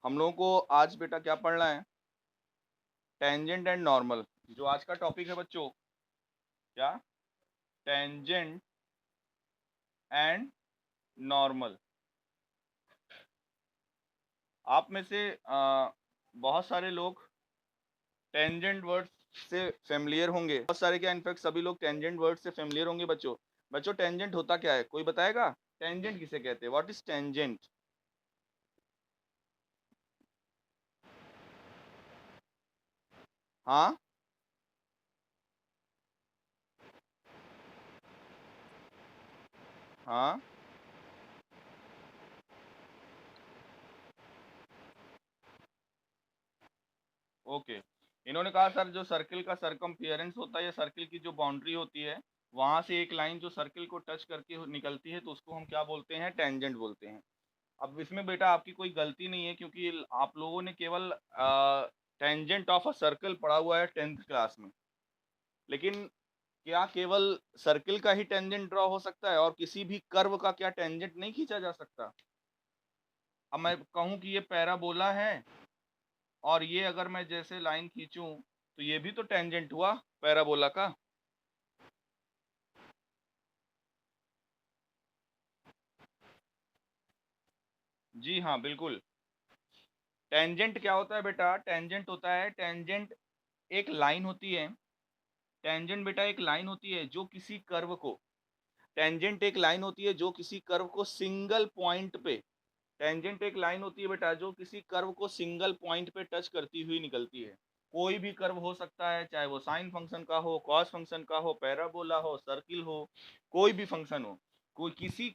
हम लोगों को आज बेटा क्या पढ़ना है? Tangent and normal. जो आज का टॉपिक है बच्चों, क्या? Tangent and normal. आप में से बहुत सारे लोग टेंजेंट वर्ड से फेमिलियर होंगे। बहुत सारे क्या, इनफैक्ट सभी लोग टेंजेंट वर्ड से फेमिलियर होंगे बच्चों। बच्चों, टेंजेंट होता क्या है? कोई बताएगा? टेंजेंट किसे कहते हैं? What is tangent? हाँ, हाँ, ओके। इन्होंने कहा सर, जो सर्किल का सरकमफियरेंस होता है या सर्किल की जो बाउंड्री होती है, वहां से एक लाइन जो सर्किल को टच करके निकलती है, तो उसको हम क्या बोलते हैं? टेंजेंट बोलते हैं। अब इसमें बेटा आपकी कोई गलती नहीं है, क्योंकि आप लोगों ने केवल टेंजेंट ऑफ अ सर्कल पढ़ा हुआ है 10th क्लास में। लेकिन क्या केवल सर्किल का ही टेंजेंट ड्रॉ हो सकता है और किसी भी कर्व का क्या टेंजेंट नहीं खींचा जा सकता? अब मैं कहूं कि ये पैराबोला है, और ये अगर मैं जैसे लाइन खींचूं, तो ये भी तो टेंजेंट हुआ पैराबोला का। जी हाँ, बिल्कुल। टेंजेंट क्या होता है बेटा? टेंजेंट होता है, टेंजेंट एक लाइन होती है। टेंजेंट बेटा एक लाइन होती है जो किसी कर्व को, टेंजेंट एक लाइन होती है जो किसी कर्व को सिंगल पॉइंट पे, टेंजेंट एक लाइन होती है बेटा जो किसी कर्व को सिंगल पॉइंट पे टच करती हुई निकलती है। कोई भी कर्व हो सकता है, चाहे वो साइन फंक्शन का हो, कॉस फंक्शन का हो, पैराबोला हो, सर्किल हो, कोई भी फंक्शन हो। कोई किसी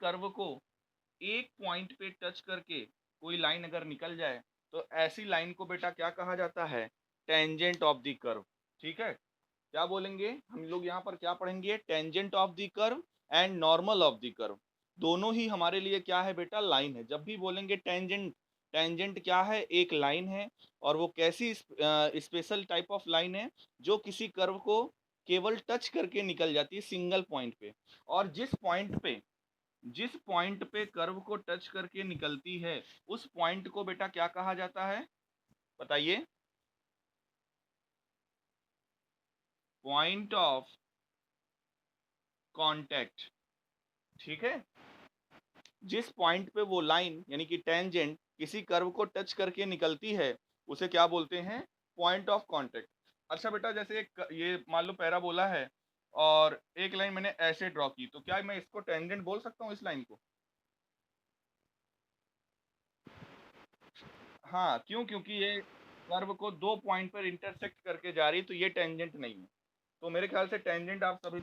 कर्व को एक पॉइंट पे टच करके कोई लाइन अगर निकल जाए, तो ऐसी लाइन को बेटा क्या कहा जाता है? Tangent of the curve. ठीक है? क्या बोलेंगे हम लोग यहाँ पर? क्या पढ़ेंगे? Tangent of the curve and normal of the curve. दोनों ही हमारे लिए क्या है बेटा? लाइन है। जब भी बोलेंगे टेंजेंट, टेंजेंट क्या है? एक लाइन है। और वो कैसी स्पेशल टाइप ऑफ लाइन है? जो किसी कर्व को केवल टच करके निकल जाती है सिंगल पॉइंट पे। और जिस पॉइंट पे कर्व को टच करके निकलती है, उस पॉइंट को बेटा क्या कहा जाता है? बताइए। Point of contact. ठीक है? जिस पॉइंट पे वो लाइन यानी कि टेंजेंट किसी कर्व को टच करके निकलती है, उसे क्या बोलते हैं? Point of contact. अच्छा बेटा, जैसे ये मान लो पैराबोला है, और एक लाइन मैंने ऐसे ड्रॉ की, तो क्या मैं इसको टेंजेंट बोल सकता हूँ, इस लाइन को? हाँ, क्यों? क्योंकि ये कर्व को दो पॉइंट पर इंटरसेक्ट करके जा रही है, तो ये टेंजेंट नहीं है। तो मेरे ख्याल से टेंजेंट आप सभी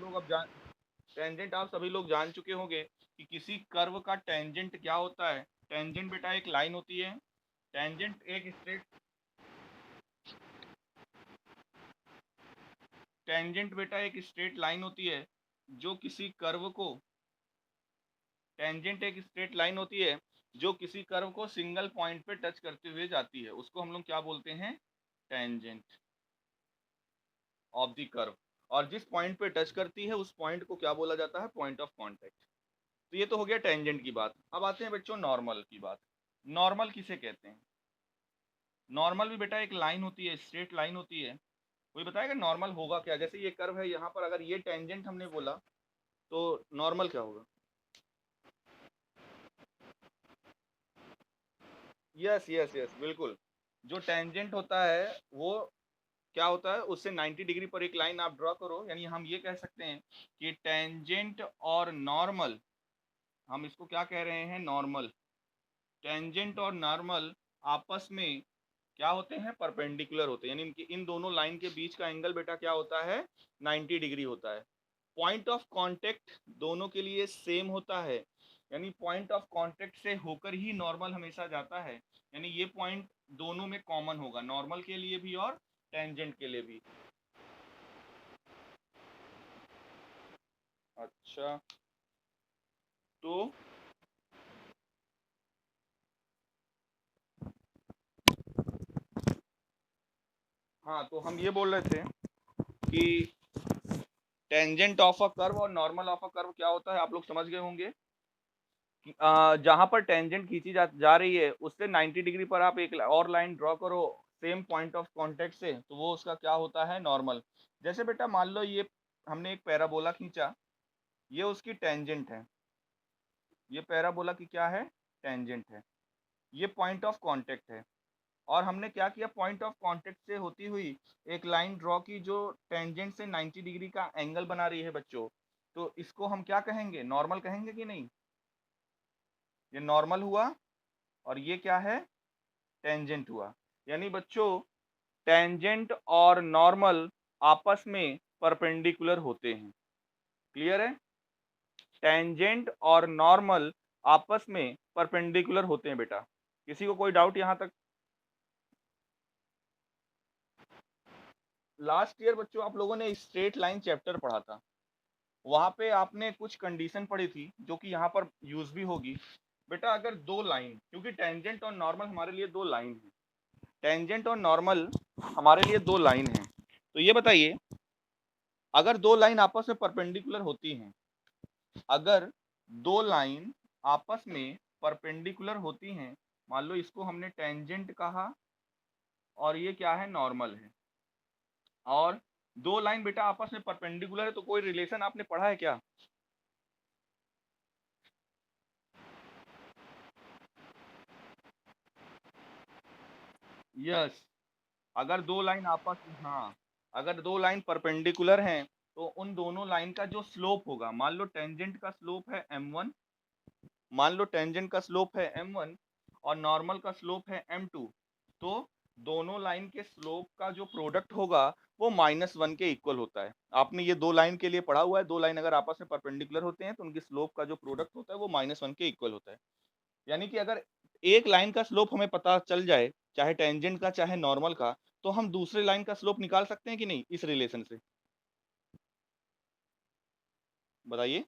लोग जान चुके होंगे कि किसी कर्व का टेंजेंट क्या होता है। टेंजेंट बेटा एक लाइन होती है। टेंजेंट एक स्ट्रेट टेंजेंट बेटा एक स्ट्रेट लाइन होती है जो किसी कर्व को टेंजेंट एक स्ट्रेट लाइन होती है जो किसी कर्व को सिंगल पॉइंट पे टच करते हुए जाती है। उसको हम लोग क्या बोलते हैं? Tangent of the curve. और जिस पॉइंट पे टच करती है, उस पॉइंट को क्या बोला जाता है? Point of contact. तो ये तो हो गया टेंजेंट की बात। अब आते हैं बच्चों नॉर्मल की बात। नॉर्मल किसे कहते हैं? नॉर्मल भी बेटा एक लाइन होती है, स्ट्रेट लाइन होती है। कोई बताएगा नॉर्मल होगा क्या? जैसे ये कर्व है, यहाँ पर अगर ये टेंजेंट हमने बोला, तो नॉर्मल क्या होगा? यस यस यस, बिल्कुल। जो टेंजेंट होता है वो क्या होता है? उससे 90 डिग्री पर एक लाइन आप ड्रॉ करो, यानी हम ये कह सकते हैं कि टेंजेंट और नॉर्मल, हम इसको क्या कह रहे हैं? नॉर्मल। टेंजेंट और नॉर्मल आपस में क्या होते हैं? परपेंडिकुलर होते हैं, यानी इनकी इन दोनों लाइन के बीच का एंगल बेटा क्या होता है? 90 डिग्री होता है। पॉइंट ऑफ कांटेक्ट दोनों के लिए सेम होता है, यानी पॉइंट ऑफ कांटेक्ट से होकर ही नॉर्मल हमेशा जाता है। यानी ये पॉइंट दोनों में कॉमन होगा, नॉर्मल के लिए भी और टेंजेंट के लिए भी। अच्छा, तो हाँ, तो हम ये बोल रहे थे कि टेंजेंट ऑफ अ कर्व और नॉर्मल ऑफ अ कर्व क्या होता है, आप लोग समझ गए होंगे जहाँ पर टेंजेंट खींची जा रही है उससे 90 डिग्री पर आप एक और लाइन ड्रॉ करो सेम पॉइंट ऑफ कांटेक्ट से, तो वो उसका क्या होता है, नॉर्मल। जैसे बेटा मान लो ये हमने एक पैराबोला खींचा, ये उसकी टेंजेंट है, ये पैराबोला की क्या है, टेंजेंट है, ये पॉइंट ऑफ कांटेक्ट है। और हमने क्या किया, पॉइंट ऑफ कांटेक्ट से होती हुई एक लाइन ड्रॉ की जो टेंजेंट से 90 डिग्री का एंगल बना रही है बच्चों। तो इसको हम क्या कहेंगे, नॉर्मल कहेंगे कि नहीं? ये नॉर्मल हुआ और ये क्या है, टेंजेंट हुआ। यानी बच्चों टेंजेंट और नॉर्मल आपस में परपेंडिकुलर होते हैं। क्लियर है? टेंजेंट और नॉर्मल आपस में परपेंडिकुलर होते हैं बेटा। किसी को कोई डाउट यहाँ तक? लास्ट ईयर बच्चों आप लोगों ने स्ट्रेट लाइन चैप्टर पढ़ा था, वहां पे आपने कुछ कंडीशन पढ़ी थी जो कि यहाँ पर यूज भी होगी। बेटा अगर दो लाइन, क्योंकि टेंजेंट और नॉर्मल हमारे लिए दो लाइन है, टेंजेंट और नॉर्मल हमारे लिए दो लाइन है, तो ये बताइए अगर दो लाइन आपस में परपेंडिकुलर होती हैं, अगर दो लाइन आपस में परपेंडिकुलर होती हैं, मान लो इसको हमने टेंजेंट कहा और ये क्या है, नॉर्मल है, और दो लाइन बेटा आपस में परपेंडिकुलर है, तो कोई रिलेशन आपने पढ़ा है क्या? यस, अगर दो लाइन आपस में, हाँ, अगर दो लाइन परपेंडिकुलर हैं तो उन दोनों लाइन का जो स्लोप होगा, मान लो टेंजेंट का स्लोप है m1, मान लो टेंजेंट का स्लोप है m1 और नॉर्मल का स्लोप है m2, तो दोनों लाइन के स्लोप का जो प्रोडक्ट होगा वो -1 के इक्वल होता है। आपने ये दो लाइन के लिए पढ़ा हुआ है, दो लाइन अगर आपस में परपेंडिकुलर होते हैं तो उनकी स्लोप का जो प्रोडक्ट होता है वो -1 के इक्वल होता है। यानी कि अगर एक लाइन का स्लोप हमें पता चल जाए, चाहे टेंजेंट का चाहे नॉर्मल का, तो हम दूसरे लाइन का स्लोप निकाल सकते हैं कि नहीं इस रिलेशन से? बताइए।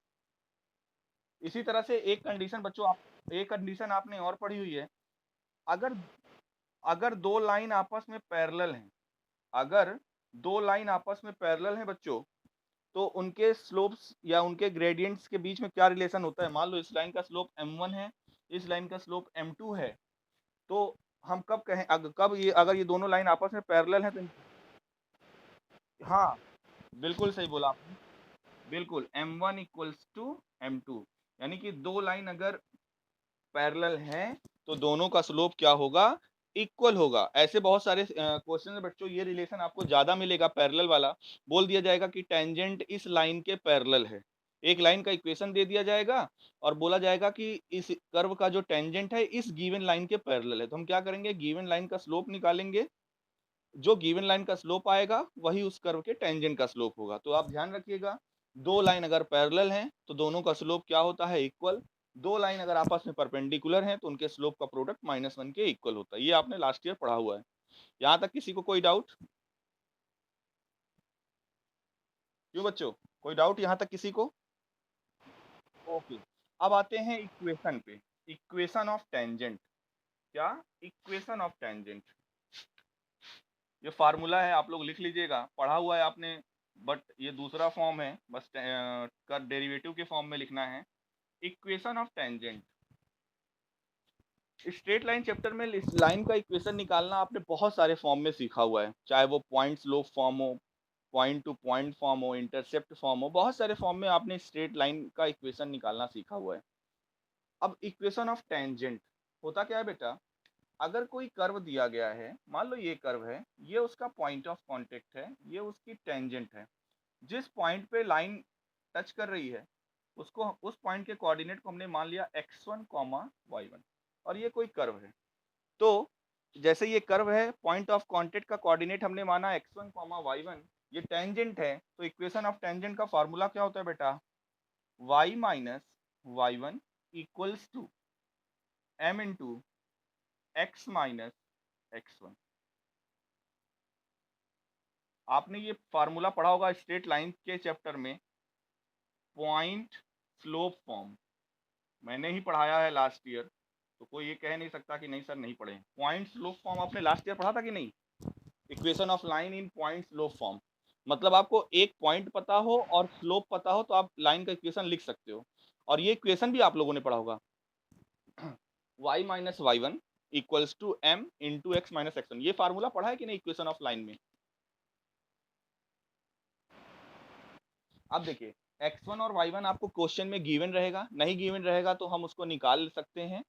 इसी तरह से एक कंडीशन बच्चों, आप एक कंडीशन आपने और पढ़ी हुई है, अगर अगर दो लाइन आपस में पैरेलल हैं, अगर दो लाइन आपस में पैरेलल हैं बच्चों, तो उनके स्लोप्स या उनके ग्रेडियंट्स के बीच में क्या रिलेशन होता है? मान लो इस लाइन का स्लोप m1 है, इस लाइन का स्लोप m2 है, तो हम कब कहें, कब ये, अगर ये दोनों लाइन आपस में पैरेलल हैं तो हाँ, बिल्कुल सही बोला आपने। बिल्कुल m1 इक्वल्स टू m2, यानी कि दो लाइन अगर पैरेलल हैं तो दोनों का स्लोप क्या होगा, इक्वल होगा। ऐसे बहुत सारे क्वेश्चन है बच्चों, ये रिलेशन आपको ज्यादा मिलेगा पैरेलल वाला। बोल दिया जाएगा कि टेंजेंट इस लाइन के पैरेलल है, एक लाइन का इक्वेशन दे दिया जाएगा और बोला जाएगा कि इस कर्व का जो टेंजेंट है इस गिवन लाइन के पैरेलल है, तो हम क्या करेंगे, गिवन लाइन का स्लोप निकालेंगे, जो गिवन लाइन का स्लोप आएगा वही उस कर्व के टेंजेंट का स्लोप होगा। तो आप ध्यान रखिएगा, दो लाइन अगर पैरेलल हैं तो दोनों का स्लोप क्या होता है, इक्वल। दो लाइन अगर आपस में परपेंडिकुलर हैं तो उनके स्लोप का प्रोडक्ट -1 के इक्वल होता है। ये आपने लास्ट ईयर पढ़ा हुआ है। यहाँ तक किसी को कोई डाउट? क्यों बच्चों, कोई डाउट यहाँ तक किसी को? ओके, अब आते हैं इक्वेशन पे। इक्वेशन ऑफ टेंजेंट, क्या, इक्वेशन ऑफ टेंजेंट, ये फार्मूला है, आप लोग लिख लीजिएगा, पढ़ा हुआ है आपने, बट ये दूसरा फॉर्म है, बस का डेरिवेटिव के फॉर्म में लिखना है। Equation of tangent, straight line chapter में इस लाइन का इक्वेशन निकालना आपने बहुत सारे फॉर्म में सीखा हुआ है, चाहे वो पॉइंट स्लोप फॉर्म हो, पॉइंट टू पॉइंट फॉर्म हो, इंटरसेप्ट फॉर्म हो, बहुत सारे फॉर्म में आपने स्ट्रेट लाइन का इक्वेशन निकालना सीखा हुआ है। अब इक्वेशन ऑफ टेंजेंट होता क्या है बेटा, अगर कोई कर्व दिया गया है, मान लो ये कर्व है, ये उसका पॉइंट ऑफ कांटेक्ट है, ये उसकी टेंजेंट है, जिस पॉइंट पे लाइन टच कर रही है उसको, उस पॉइंट के कोऑर्डिनेट को हमने मान लिया x1 y1, और ये कोई कर्व है। तो जैसे ये कर्व है, पॉइंट ऑफ कांटेक्ट का कोऑर्डिनेट हमने माना x1 y1, ये टेंजेंट है, तो इक्वेशन ऑफ टेंजेंट का फार्मूला क्या होता है बेटा, y minus y1 equals to m into x minus x1। आपने ये फार्मूला पढ़ा होगा स्ट्रेट लाइन के चैप्टर में, पॉइंट स्लोप फॉर्म, मैंने ही पढ़ाया है लास्ट ईयर, तो कोई ये कह नहीं सकता कि नहीं सर नहीं पढ़े। पॉइंट स्लोप फॉर्म आपने लास्ट ईयर पढ़ा था कि नहीं, equation of line in point slope form, मतलब आपको एक पॉइंट पता हो और स्लोप पता हो तो आप लाइन का इक्वेशन लिख सकते हो, और ये इक्वेशन भी आप लोगों ने पढ़ा होगा। y minus y one equals to m into x minus x one. ये फार्मूला पढ़ा है कि नहीं इक्वेशन ऑफ लाइन में? अब देखिए x1 और y1 आपको क्वेश्चन में गिवन रहेगा, नहीं गिवन रहेगा तो हम उसको निकाल सकते हैं।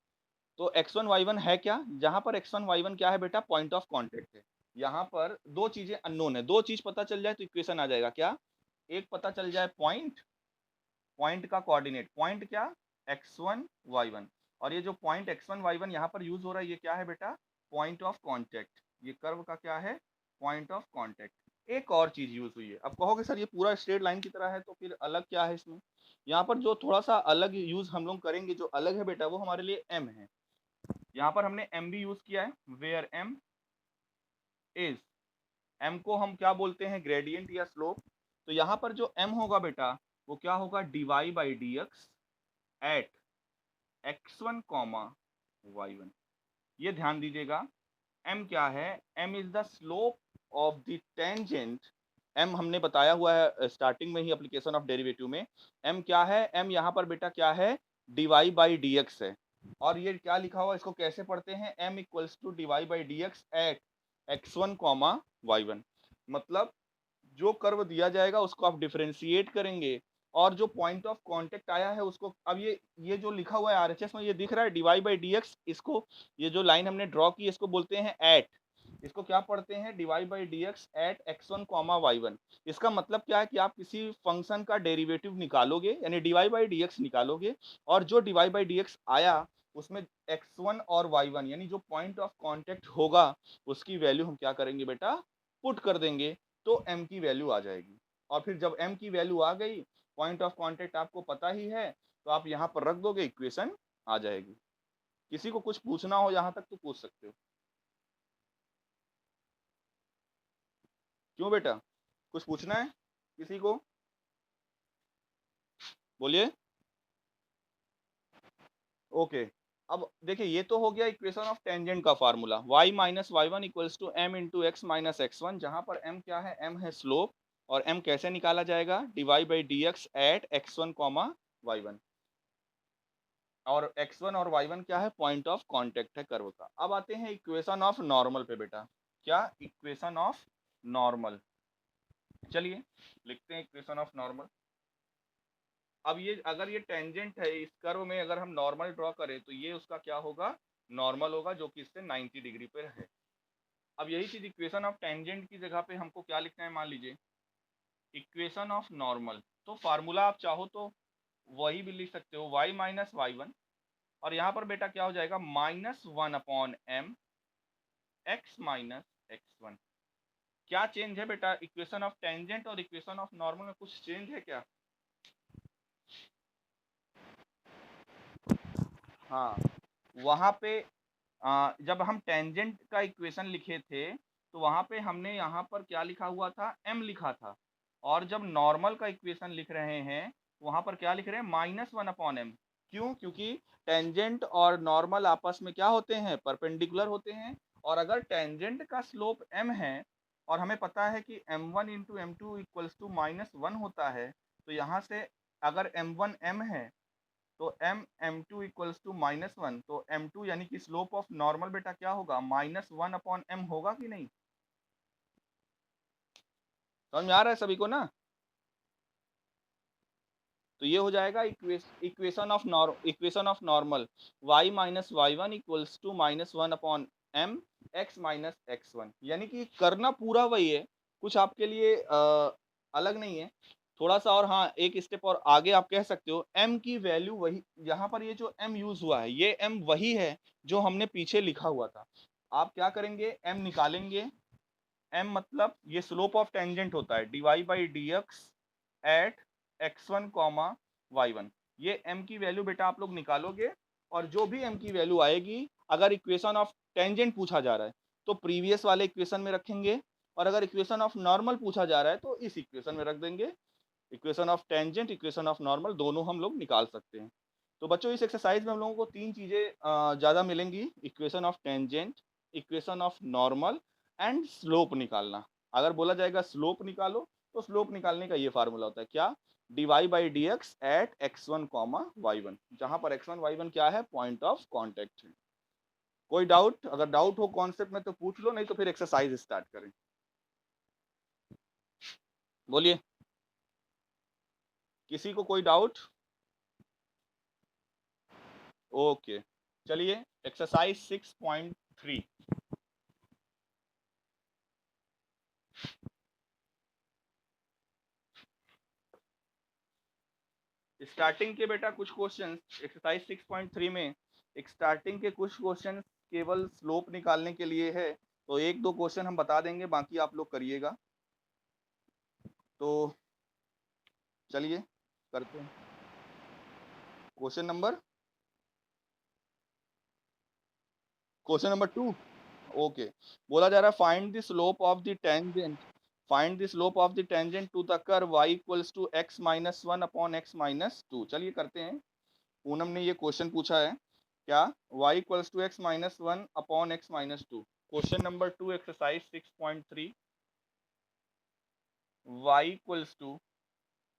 तो x1 y1 है क्या? जहां पर x1 y1 क्या है बेटा? पॉइंट ऑफ कांटेक्ट है। यहाँ पर दो चीजें अननोन है, दो चीज पता चल जाए तो इक्वेशन आ जाएगा। क्या? एक पता चल जाए पॉइंट, पॉइंट का कोऑर्डिनेट, पॉइंट क्या? x1 y1। और ये जो पॉइंट x1 y1 यहाँ पर यूज हो रहा है, ये क्या है बेटा? Point of contact. ये कर्व का क्या है? Point of contact. एक और चीज यूज हुई है। अब कहोगे सर ये पूरा स्ट्रेट लाइन की तरह है तो फिर अलग क्या है इसमें? यहाँ पर जो थोड़ा सा अलग यूज हम लोग करेंगे, जो अलग है बेटा, वो हमारे लिए m है। यहाँ पर हमने m भी यूज किया है, वेयर m इज, m को हम क्या बोलते हैं? ग्रेडियंट या स्लोप। तो यहाँ पर जो m होगा बेटा वो क्या होगा? dy by dx at x1 comma y1। ये ध्यान दीजिएगा, m क्या है? m is the slope of the tangent. m हमने बताया हुआ है स्टार्टिंग में ही एप्लीकेशन ऑफ डेरिवेटिव में। m क्या है? m यहाँ पर बेटा क्या है? dy बाई dx है। और ये क्या लिखा हुआ, इसको कैसे पढ़ते हैं? m equals to dy by dx at x1 comma y1। मतलब जो कर्व दिया जाएगा उसको आप डिफरेंशिएट करेंगे, और जो पॉइंट ऑफ कांटेक्ट आया है उसको, अब ये जो लिखा हुआ है आरएचएस में, ये दिख रहा है dy बाई dx, इसको, ये जो लाइन हमने ड्रॉ की इसको बोलते हैं एट। इसको क्या पढ़ते हैं? dy by dx at x1 comma y1। इसका मतलब क्या है कि आप किसी फंक्शन का डेरिवेटिव निकालोगे, यानी dy बाई dx निकालोगे, और जो dy बाई dx आया उसमें x1 और y1 यानी जो पॉइंट ऑफ कांटेक्ट होगा उसकी वैल्यू हम क्या करेंगे बेटा? पुट कर देंगे, तो m की वैल्यू आ जाएगी। और फिर जब m की वैल्यू आ गई, पॉइंट ऑफ कांटेक्ट आपको पता ही है, तो आप यहाँ पर रख दोगे, इक्वेशन आ जाएगी। किसी को कुछ पूछना हो यहाँ तक तो पूछ सकते हो। क्यों बेटा, कुछ पूछना है किसी को? बोलिए। ओके। अब देखिए ये तो हो गया इक्वेशन ऑफ टेंजेंट का formula, y minus y one equals to m into x minus x one, जहाँ पर m क्या है? m है स्लोप। और m कैसे निकाला जाएगा? dy by dx at x1 comma y1। और x1 और y1 क्या है? पॉइंट ऑफ कांटेक्ट है कर्व का। अब आते हैं इक्वेशन ऑफ नॉर्मल पे बेटा। क्या? Equation of normal. चलिए लिखते हैं इक्वेशन ऑफ नॉर्मल। अब ये अगर ये टेंजेंट है, इस कर्व में अगर हम नॉर्मल ड्रॉ करें तो ये उसका क्या होगा? नॉर्मल होगा, जो कि इससे 90 डिग्री पर है। अब यही चीज इक्वेशन ऑफ टेंजेंट की जगह पे हमको क्या लिखना है? मान लीजिए इक्वेशन ऑफ नॉर्मल, तो फार्मूला आप चाहो तो वही भी लिख सकते हो, y माइनस वाई वन, और यहाँ पर बेटा क्या हो जाएगा? Minus one upon m x minus x one. क्या चेंज है बेटा? इक्वेशन ऑफ टेंजेंट और इक्वेशन ऑफ नॉर्मल में कुछ चेंज है क्या? हाँ, वहां पे जब हम टेंजेंट का इक्वेशन लिखे थे तो वहां पे हमने यहाँ पर क्या लिखा हुआ था? m लिखा था। और जब नॉर्मल का इक्वेशन लिख रहे हैं वहां पर क्या लिख रहे हैं? Minus one upon m. क्यों? क्योंकि टेंजेंट और नॉर्मल आपस में क्या होते हैं? परपेंडिकुलर होते हैं। और अगर टेंजेंट का स्लोप m है और हमें पता है कि m1 one into m two equals to minus one होता है, तो यहाँ से अगर m1 m है तो m2 equals to minus one, तो m2 यानी कि स्लोप ऑफ नॉर्मल बेटा क्या होगा? माइनस वन अपॉन m होगा कि नहीं? समझ में आ रहा है सभी को ना? तो ये हो जाएगा equation of normal, y minus y one equals to minus one upon m x minus x one. यानी कि करना पूरा वही है, कुछ आपके लिए अलग नहीं है। थोड़ा सा और, हाँ, एक स्टेप और आगे आप कह सकते हो m की वैल्यू वही, यहाँ पर ये जो m यूज हुआ है ये m वही है जो हमने पीछे लिखा हुआ था। आप क्या करेंगे? m निकालेंगे। m मतलब ये स्लोप ऑफ टेंजेंट होता है, dy by dx at x1 comma y1। ये m की वैल्यू बेटा आप लोग निकालोगे, और जो भी m की वैल्यू आएगी, अगर इक्वेशन ऑफ टेंजेंट पूछा जा रहा है तो प्रीवियस वाले इक्वेशन में रखेंगे, और अगर इक्वेशन ऑफ नॉर्मल पूछा जा रहा है तो इस इक्वेशन में रख देंगे। Equation of tangent, equation of normal दोनों हम लोग निकाल सकते हैं। तो बच्चों इस एक्सरसाइज में हम लोगों को तीन चीजें ज्यादा मिलेंगी, equation of tangent, equation of normal and slope निकालना। अगर बोला जाएगा स्लोप निकालो तो स्लोप निकालने का ये फार्मूला होता है। क्या? dy by d x at x1 comma y1, जहां पर x1 y1 क्या है, पॉइंट ऑफ कॉन्टेक्ट है। कोई डाउट? अगर डाउट हो कॉन्सेप्ट में तो पूछ लो, नहीं तो फिर एक्सरसाइज स्टार्ट करें। बोलिए, किसी को कोई डाउट? ओके, चलिए एक्सरसाइज 6.3। स्टार्टिंग के बेटा कुछ क्वेश्चन एक्सरसाइज 6.3 में, एक स्टार्टिंग के कुछ क्वेश्चन केवल स्लोप निकालने के लिए है, तो एक दो क्वेश्चन हम बता देंगे, बाकी आप लोग करिएगा। तो चलिए करते हैं क्वेश्चन नंबर 2। ओके, बोला जा रहा है find the slope of the tangent, find the slope of the tangent to the curve y equals to x minus 1 upon x minus 2। चलिए करते हैं। पूनम ने ये क्वेश्चन पूछा है, क्या? y equals to x minus 1 upon x minus 2। Question number 2 exercise 6.3, y equals to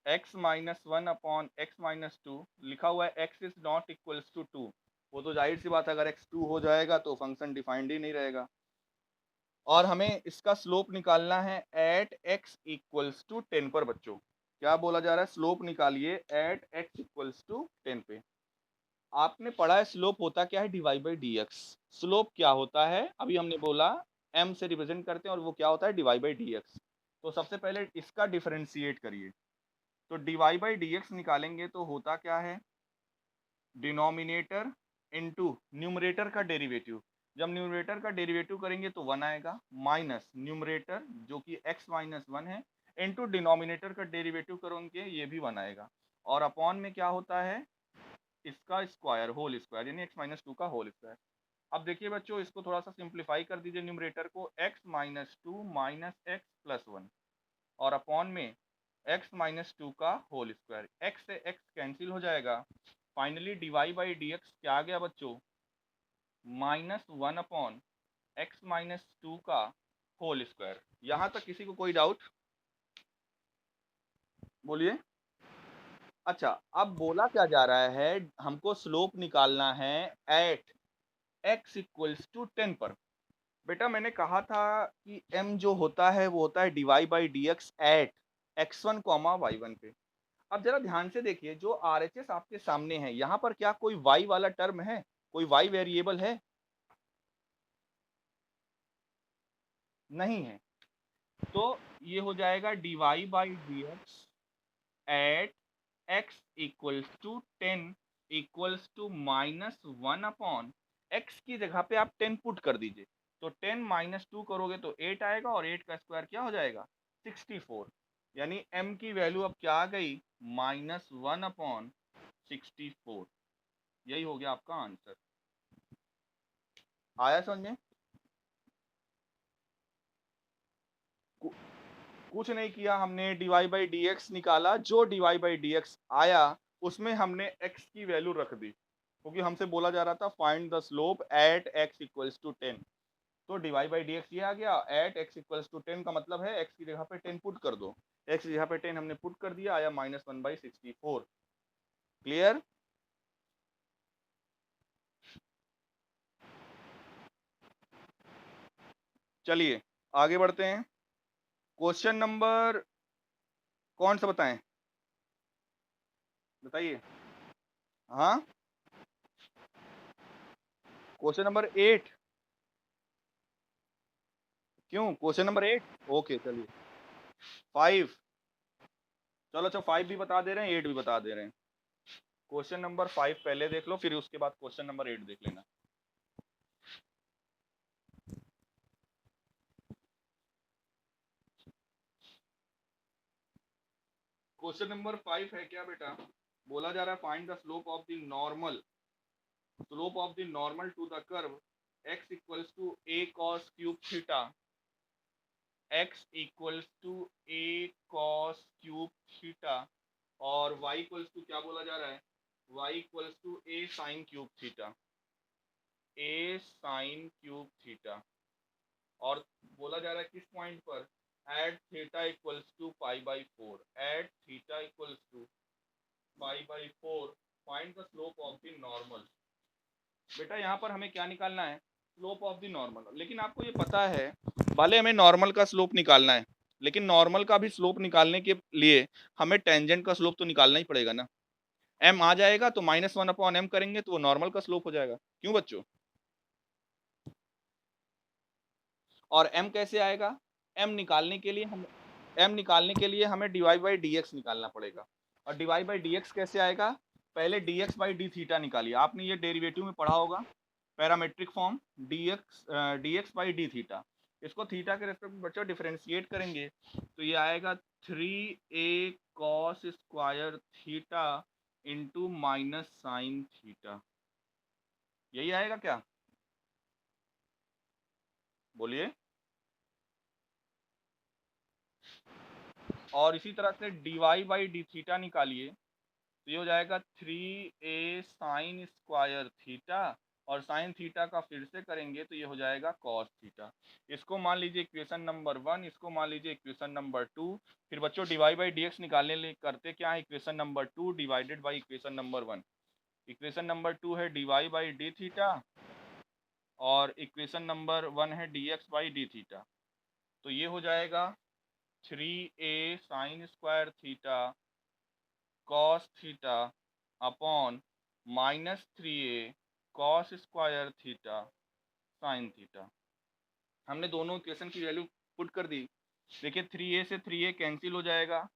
x minus 1 upon x minus 2, लिखा हुआ है x is not equals to 2। वो तो जाहिर सी बात है, अगर x 2 हो जाएगा तो फंक्शन डिफाइंड ही नहीं रहेगा। और हमें इसका स्लोप निकालना है एट x इक्वल्स टू 10 पर। बच्चों क्या बोला जा रहा है, स्लोप निकालिए एट x इक्वल्स टू 10 पे। आपने पढ़ा है स्लोप होता क्या है, d y by d x. Slope क्या होता है, अभी हमने बोला m से रिप्रेजेंट करते हैं, और वो क्या होता है, डिवाई बाई डी एक्स। तो सबसे पहले इसका डिफरेंशिएट करिए। तो डिवाई बाई डी एक्स निकालेंगे तो होता क्या है, डिनोमिनेटर इनटू न्यूमरेटर का डेरिवेटिव। जब न्यूमरेटर का डेरिवेटिव करेंगे तो 1 आएगा, माइनस न्यूमरेटर जो कि x माइनस 1 है, इनटू डिनोमिनेटर का डेरिवेटिव करोगे ये भी 1 आएगा, और अपॉन में क्या होता है, इसका स्क्वायर, होल स्क्वायर, यानी x माइनस 2 का होल स्क्वायर। अब देखिए बच्चों, इसको थोड़ा सा सिंप्लीफाई कर दीजिए, न्यूमरेटर को x minus 2 minus x plus 1, और अपॉन में x माइनस 2 का होल स्क्वायर। x से x कैंसिल हो जाएगा, finally Dibai by d x क्या आ गया बच्चों, माइनस 1 अपॉन एक्स माइनस 2 का होल स्क्वायर। यहां तक किसी को कोई डाउट? बोलिए। अच्छा, अब बोला क्या जा रहा है, हमको स्लोप निकालना है एट x इक्वल्स टू 10 पर। बेटा मैंने कहा था कि m जो होता है वो होता है d y by d x at x1 comma y1 पे। अब जरा ध्यान से देखिए, जो RHS आपके सामने है, यहाँ पर क्या कोई y वाला टर्म है, कोई y वेरिएबल है? नहीं है। तो ये हो जाएगा d y by d x at x equals to 10 equals to minus 1 upon x की जगह पे आप 10 पुट कर दीजिए, तो 10 माइनस 2 करोगे तो 8 आएगा, और 8 का स्क्वायर क्या हो जाएगा, 64। यानी m की वैल्यू अब क्या आ गई, माइनस 1 अपॉन 64। यही हो गया आपका आंसर। आया समझ में? कुछ नहीं किया हमने, डिवाई बाई डी एक्स निकाला, जो डिवाई बाई डी एक्स आया उसमें हमने x की वैल्यू रख दी, क्योंकि हमसे बोला जा रहा था find the slope at x equals to 10। तो डिवाई बाई डी एक्स ये आ गया, एट x इक्वल्स टू 10 का मतलब है x की जगह पे 10 पुट कर दो। x की जगह पे 10 हमने पुट कर दिया, आया माइनस 1/64। क्लियर? चलिए आगे बढ़ते हैं। क्वेश्चन नंबर कौन सा बताएं, बताइए। हाँ, क्वेश्चन नंबर 8। क्यों, क्वेश्चन नंबर 8? ओके चलिए 5। चलो अच्छा, 5 भी बता दे रहे हैं, 8 भी बता दे रहे हैं। क्वेश्चन नंबर 5 पहले देख लो, फिर उसके बाद क्वेश्चन नंबर 8 देख लेना। क्वेश्चन नंबर 5 है क्या बेटा, बोला जा रहा है find the slope of the normal, slope of the normal to the curve x equals to a cos cube theta, x equals to a cos cube theta, और y इक्वल्स टू क्या बोला जा रहा है, y equals to a sin cube theta, a sin cube theta. और बोला जा रहा है किस पॉइंट पर, at theta equals to pi by 4, at theta equals to pi by 4 find the slope of the normal। बेटा यहाँ पर हमें क्या निकालना है? Slope of the normal. लेकिन आपको ये पता है भले हमें नॉर्मल का स्लोप निकालना है, लेकिन नॉर्मल का भी स्लोप निकालने के लिए हमें टेंजेंट का स्लोप तो निकालना ही पड़ेगा ना। m आ जाएगा तो -1/m करेंगे तो वो नॉर्मल का स्लोप हो जाएगा। क्यों बच्चों? और m कैसे आएगा? m निकालने के लिए हमें dy बाई dx निकालना पड़ेगा। और dy बाई dx कैसे आएगा? पहले dx बाई d थीटा निकालिए। आपने ये डेरिवेटिव में पढ़ा होगा, parametric form dx by d theta. इसको थीटा के रेस्पेक्ट में बच्चों डिफरेंशिएट करेंगे तो ये आएगा 3a cos square theta into minus sine theta. यही आएगा क्या? बोलिए। और इसी तरह से dy बाई डी थीटा निकालिए तो ये हो जाएगा 3a साइन स्क्वायर थीटा, और साइन थीटा का फिर से करेंगे तो ये हो जाएगा कॉस थीटा। इसको मान लीजिए इक्वेशन नंबर 1, इसको मान लीजिए इक्वेशन नंबर 2। फिर बच्चों dy बाई dx निकालने लिए करते क्या है? Equation number 2 divided by equation number 1। Equation number 2 है dy बाई डी थीटा और इक्वेशन नंबर 1 है dx बाई डी थीटा। तो ये हो जाएगा 3a sine square theta cos theta upon -3a cos square theta sine theta. हमने दोनों equation की वैल्यू पुट कर दी। देखिए 3a से 3a कैंसिल हो जाएगा,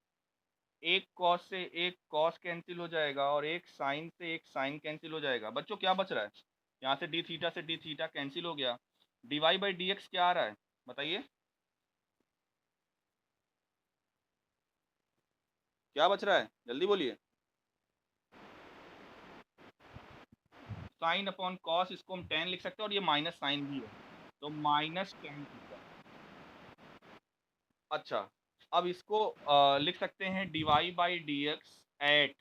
एक कॉस से एक कॉस कैंसिल हो जाएगा और एक साइन से एक साइन कैंसिल हो जाएगा। बच्चों क्या बच रहा है? यहाँ से डी थीटा कैंसिल हो गया। dy बाई dx क्या आ रहा है बताइए? क्या बच रहा है? जल्दी बोलिए। साइन अपॉन कॉस, इसको हम tan लिख सकते हैं और ये माइनस साइन भी है तो माइनस tan थीटा। अच्छा, अब इसको लिख सकते हैं dy by dx at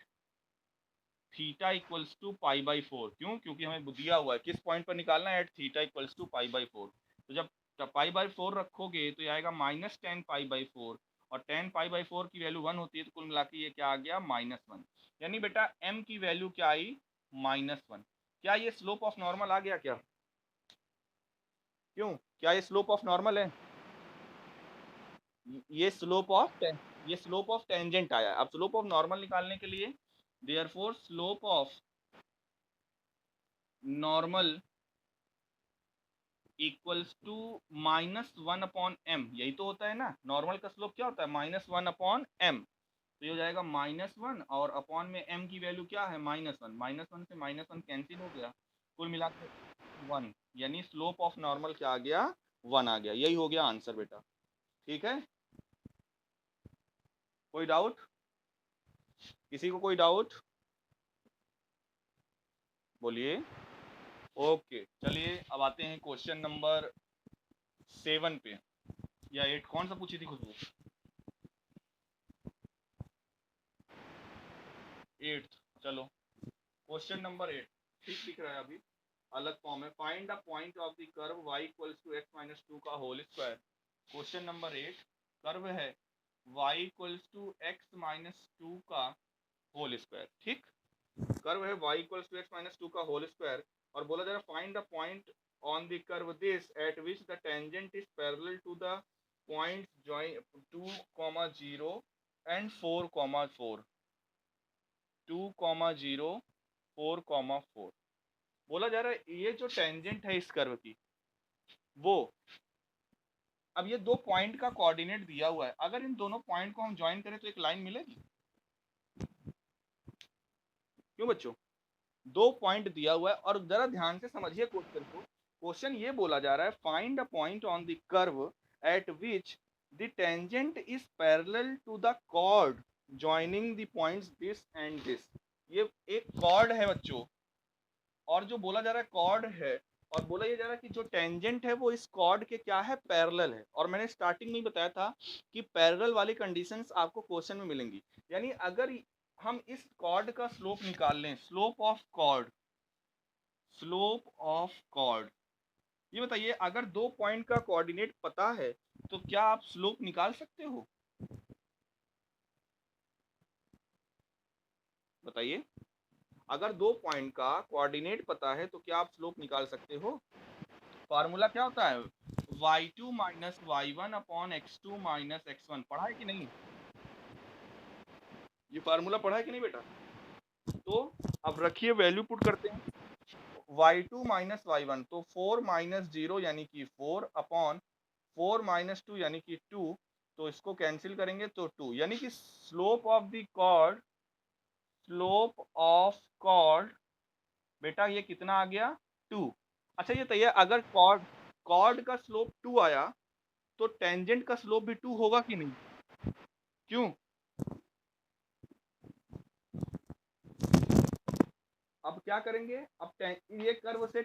theta equals to pi by 4। क्यों? क्योंकि हमें दिया हुआ है किस पॉइंट पर निकालना है? At theta equals to pi by 4। तो जब पाई बाई 4 रखोगे तो ये आएगा -10 पाई बाई 4, और 10 पाई बाई 4 की वैल्यू 1 होती है तो कुल मिला के ये क्या आ गया? -1। यानी बेटा m की वैल्यू क्या आई? -1। क्या ये स्लोप ऑफ नॉर्मल आ गया क्या? क्यों? क्या ये स्लोप ऑफ नॉर्मल है? ये स्लोप ऑफ टेंजेंट आया। अब स्लोप ऑफ नॉर्मल निकालने के लिए therefore slope of normal equals to -1/m। यही तो होता है ना, नॉर्मल का स्लोप क्या होता है? -1/m। तो ये हो जाएगा -1 और अपॉन में m की वैल्यू क्या है? -1। -1 से -1 कैंसिल हो गया, कुल मिला के 1। यानी स्लोप ऑफ नॉर्मल क्या आ गया? 1 आ गया। यही हो गया आंसर बेटा। ठीक है, कोई डाउट? किसी को कोई डाउट? बोलिए। ओके, चलिए अब आते हैं क्वेश्चन नंबर 7 पे, या 8 कौन सा पूछी थी खुशबू? 8। चलो क्वेश्चन नंबर 8 ठीक दिख रहा है अभी, अलग फॉर्म है। Find the point of the curve y equals to x-2 का whole square. Question number 8 curve है y इक्वल्स टू x-2 का होल स्क्वायर। ठीक, कर्व है y इक्वल्स टू x-2 का होल स्क्वायर, और बोला जा रहा है find the point on the curve this at which the tangent is parallel to the points join 2,0 and 4,4। 2,0 4,4 बोला जा रहा है ये जो टेंजेंट है इस कर्व की, वो अब ये दो पॉइंट का कोऑर्डिनेट दिया हुआ है, अगर इन दोनों पॉइंट को हम ज्वाइन करें तो एक लाइन मिलेगी। क्यों बच्चों? दो पॉइंट दिया हुआ है और जरा ध्यान से समझिए क्वेश्चन को। क्वेश्चन ये बोला जा रहा है find a point on the curve at which the tangent is parallel to the chord joining the points this and this. ये एक कॉर्ड है बच्चों, और जो बोला जा रहा है कॉर्ड है, और बोला ये जा रहा है कि जो टेंजेंट है वो इस कॉर्ड के क्या है? पैरेलल है। और मैंने स्टार्टिंग में ही बताया था कि पैरेलल वाली कंडीशंस आपको क्वेश्चन में मिलेंगी। यानी अगर हम इस कॉर्ड का स्लोप निकाल लें, slope of chord, slope of chord, ये बताइए अगर दो पॉइंट का कोऑर्डिनेट पता है तो क्या आप स्लोप निकाल सकते हो? बताइए, अगर दो पॉइंट का कोऑर्डिनेट पता है तो क्या आप स्लोप निकाल सकते हो? फार्मूला क्या होता है? y2 minus y1 upon x2 minus x1। पढ़ा है कि नहीं? ये फार्मूला पढ़ा है कि नहीं बेटा? तो अब रखिए, वैल्यू पुट करते हैं। y2 माइनस y1, तो 4 माइनस 0 यानी कि 4 अपॉन 4 माइनस 2 यानी कि 2, तो इसको कैंसिल करेंगे तो 2, यानी कि स्लोप ऑफ कॉर्ड बेटा ये कितना आ गया? 2। अच्छा ये तैयार, अगर कॉर्ड का स्लोप 2 आया तो टेंजेंट का स्लोप भी 2 होगा कि नहीं? क्यों? अब क्या करेंगे? अब ये कर्व से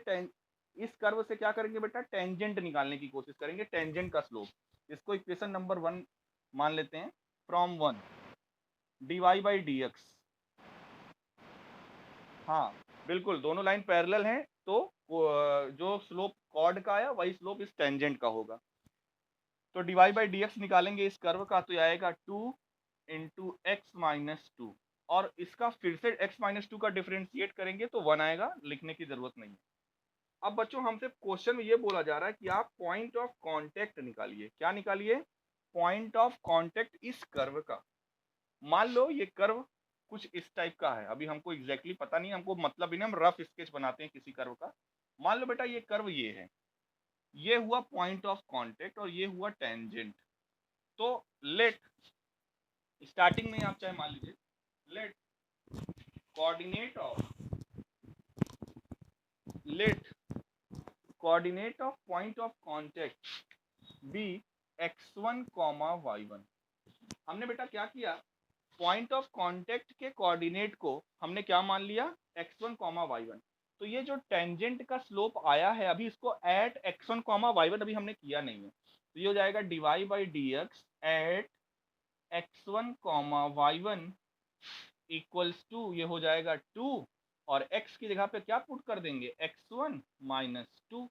इस कर्व से क्या करेंगे बेटा? टेंजेंट निकालने की कोशिश करेंगे, टेंजेंट का स्लोप। इसको इक्वेशन नंबर 1 मान लेते हैं। From 1 dy by d x. हाँ बिल्कुल, दोनों लाइन पैरेलल हैं, तो जो स्लोप कॉर्ड का आया वही स्लोप इस टेंजेंट का होगा। तो dy बाई डी एक्स निकालेंगे इस कर्व का, तो आएगा 2 इंटू एक्स माइनस 2, और इसका फिर से x माइनस 2 का डिफरेंशिएट करेंगे तो 1 आएगा, लिखने की जरूरत नहीं है। अब बच्चों हमसे क्वेश्चन में ये बोला जा रहा है कि आप पॉइंट ऑफ कांटेक्ट निकालिए। क्या निकालिए? पॉइंट ऑफ कांटेक्ट इस कर्व का। मान लो ये कर्व कुछ इस टाइप का है, अभी हमको एग्जैक्टली पता नहीं, हमको मतलब ही नहीं, हम रफ स्केच बनाते हैं किसी कर्व का। मान लो बेटा ये कर्व ये है, ये हुआ पॉइंट ऑफ कांटेक्ट और ये हुआ टेंजेंट। तो लेट, स्टार्टिंग में आप चाहे मान लीजिए, let coordinate of point of contact be x1 y1। हमने बेटा क्या किया? पॉइंट ऑफ कांटेक्ट के कोऑर्डिनेट को हमने क्या मान लिया? x1 y1। तो ये जो टेंजेंट का स्लोप आया है, अभी इसको एट x1 y1 अभी हमने किया नहीं है, तो ये हो जाएगा dy by d x at x1 y1 equals to, ये हो जाएगा 2, और x की जगह पे क्या पुट कर देंगे? x1 माइनस 2,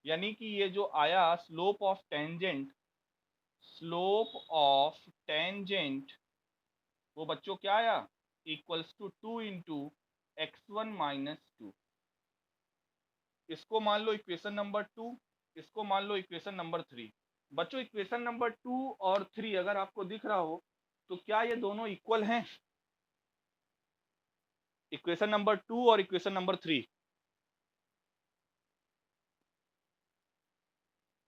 यानी कि ये जो आया स्लोप ऑफ टेंजेंट वो बच्चों क्या आया? Equals to 2 into x1 minus 2। इसको मान लो इक्वेशन नंबर 2, इसको मान लो इक्वेशन नंबर 3। बच्चों इक्वेशन नंबर 2 और 3 अगर आपको दिख रहा हो तो क्या ये दोनों इक्वल हैं? इक्वेशन नंबर 2 और इक्वेशन नंबर 3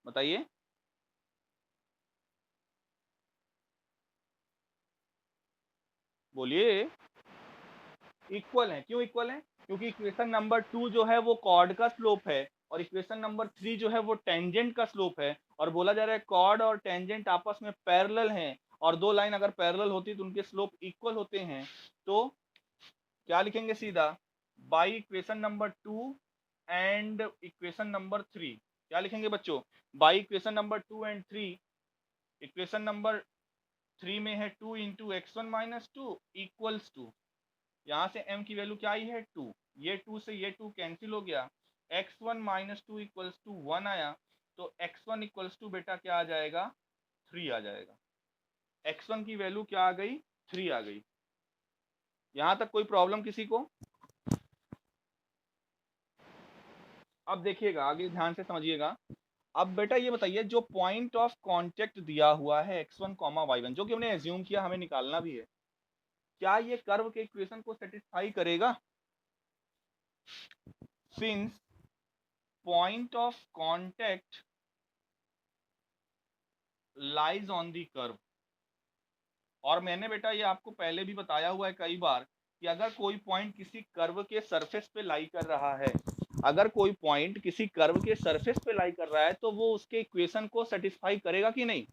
बताइए। बोलिए। इक्वल है। क्यों इक्वल है? क्योंकि इक्वेशन नंबर 2 जो है वो कॉर्ड का स्लोप है, और इक्वेशन नंबर 3 जो है वो टेंजेंट का स्लोप है, और बोला जा रहा है कॉर्ड और टेंजेंट आपस में पैरेलल हैं, और दो लाइन अगर पैरेलल होती तो उनके स्लोप इक्वल होते हैं। तो क्या लिखेंगे? सीधा by equation number 2 and equation number 3। क्या लिखेंगे बच्चों? By equation number 2 and 3। Equation number 3 में है 2 into x one minus two equals to, यहाँ से m की वैल्यू क्या आई है? 2। ये 2 से ये 2 कैंसिल हो गया, x1 माइनस 2 इक्वल्स टू 1 आया, तो x1 इक्वल्स टू बेटा क्या आ जाएगा? 3 आ जाएगा। x1 की वैल्यू क्या आ गई? 3 आ गई। यहां तक कोई प्रॉब्लम किसी को? अब देखिएगा, आगे ध्यान से समझिएगा। अब बेटा ये बताइए, जो पॉइंट ऑफ कांटेक्ट दिया हुआ है x1 y1, जो कि हमने एज्यूम किया हमें निकालना भी है, क्या ये कर्व के इक्वेशन को सेटिस्फाई करेगा? Since point of contact lies on the curve, और मैंने बेटा ये आपको पहले भी बताया हुआ है कई बार कि अगर कोई पॉइंट किसी कर्व के सरफेस पे लाई कर रहा है, अगर कोई पॉइंट किसी कर्व के सरफेस पे लाई कर रहा है तो वो उसके इक्वेशन को सेटिस्फाई करेगा कि नहीं?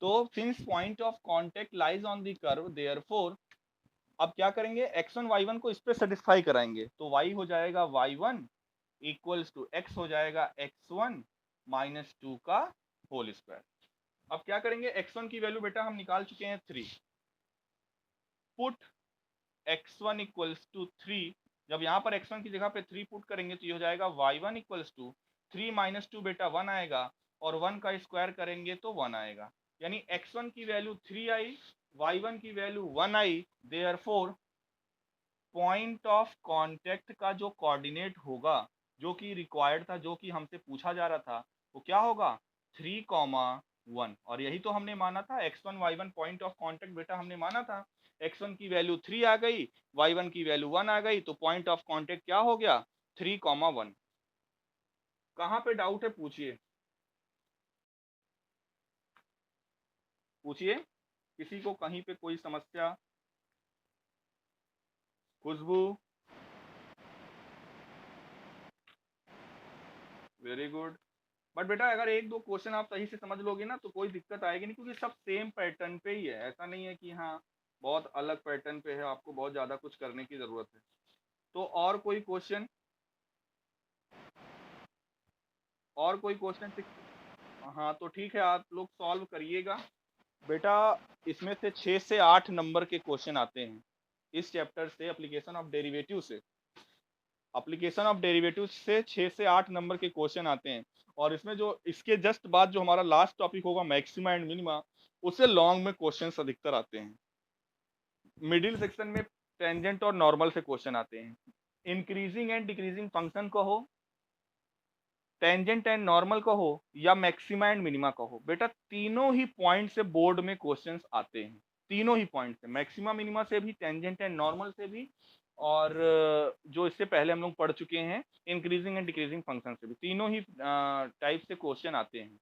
तो since point of contact lies on the curve therefore, अब क्या करेंगे? x1 y1 को इस पे सेटिस्फाई कराएंगे, तो y हो जाएगा y1 इक्वल्स टू x हो जाएगा x1 माइनस 2 का होल स्क्वायर। अब क्या करेंगे? x1 की वैल्यू बेटा हम निकाल चुके हैं 3। पुट x1 इक्वल्स टू 3, जब यहाँ पर x1 की जगह पे 3 पुट करेंगे तो ये हो जाएगा y1 इक्वल्स टू 3 माइनस 2 बेटा 1 आएगा, और 1 का स्क्वायर करेंगे तो 1 आएगा। यानी x1 की वैल्यू 3 आई, y1 की value 1 I, therefore point of contact का जो कोऑर्डिनेट होगा, जो कि रिक्वायर्ड था, जो कि हमसे पूछा जा रहा था, वो क्या होगा 3,1। और यही तो हमने माना था, x1 y1 point of contact बेटा हमने माना था। x1 की वैल्यू 3 आ गई, y1 की वैल्यू 1 आ गई, तो पॉइंट ऑफ कांटेक्ट क्या हो गया 3,1। कहाँ पे डाउट है पूछिए, पूछिए किसी को कहीं पे कोई समस्या। खुशबू, वेरी गुड। बट बेटा अगर एक दो क्वेश्चन आप सही से समझ लोगे ना तो कोई दिक्कत आएगी नहीं, क्योंकि सब सेम पैटर्न पे ही है। ऐसा नहीं है कि हाँ बहुत अलग पैटर्न पे है, आपको बहुत ज्यादा कुछ करने की जरूरत है। तो और कोई क्वेश्चन, और कोई क्वेश्चन? हाँ तो ठीक है, आप लोग सॉल्व करिएगा बेटा। इसमें से 6 से 8 नंबर के क्वेश्चन आते हैं इस चैप्टर से, एप्लीकेशन ऑफ डेरिवेटिव से। एप्लीकेशन ऑफ डेरिवेटिव से 6 से 8 नंबर के क्वेश्चन आते हैं। और इसमें जो इसके जस्ट बाद जो हमारा लास्ट टॉपिक होगा मैक्सिमा एंड मिनिमा, उससे लॉन्ग में क्वेश्चंस अधिकतर आते हैं। मिडिल सेक्शन में टेंजेंट और नॉर्मल से क्वेश्चन आते हैं। इंक्रीजिंग एंड डिक्रीजिंग फंक्शन कहो, टेंजेंट एंड नॉर्मल कहो, या मैक्सिमा एंड मिनिमा कहो, बेटा तीनों ही पॉइंट से बोर्ड में क्वेश्चंस आते हैं। तीनों ही पॉइंट से, मैक्सिमा मिनिमा से भी, टेंजेंट एंड नॉर्मल से भी, और जो इससे पहले हम लोग पढ़ चुके हैं इंक्रीजिंग एंड डिक्रीजिंग फंक्शन से भी, तीनों ही टाइप से क्वेश्चन आते हैं।